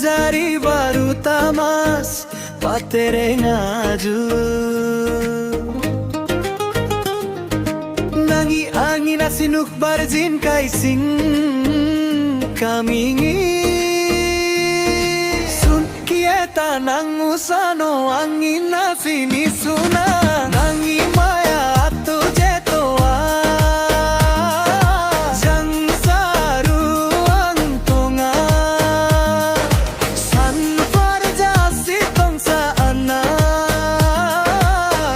jari baru tamas patere ngaju nangi angin asinuk barjin kaising kamingi sun kieta nang usano angin asini suna nangi maya atu jetoa jang saru antonga san farja sitong sa ana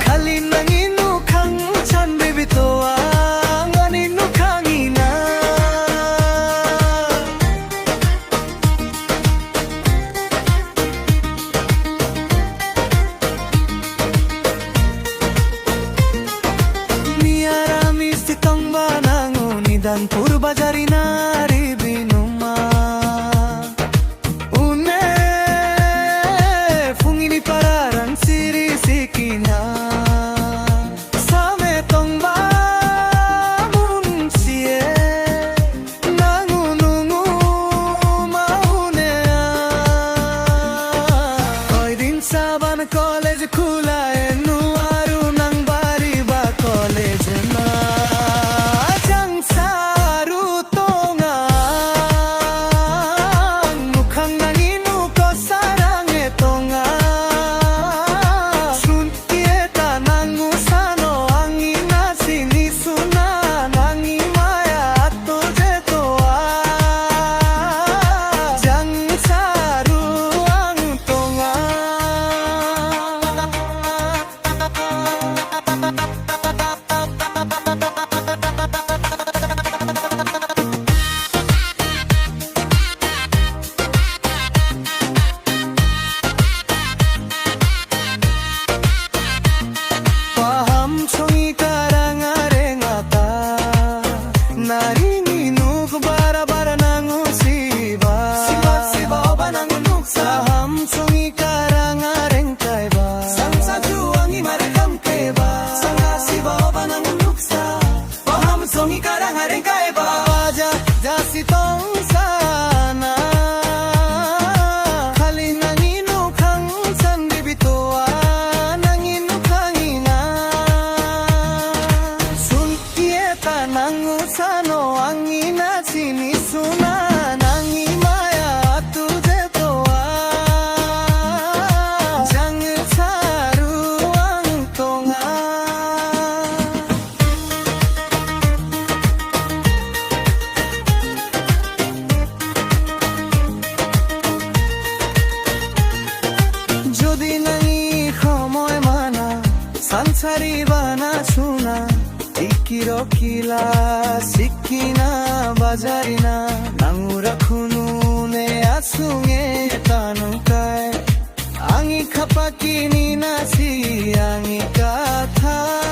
khali nanginu khang chan bibitoa nganinu khangina dan purba jari nari binuma une fungini pararan siri sikina same tongba munsie nangunungu maune oi din saban college khula enu aru nang bari ba college na sansari bana chuna ikiro kila sikina bajarina nangura khunu ne asunge tanukai angi khapakini nasi angi katha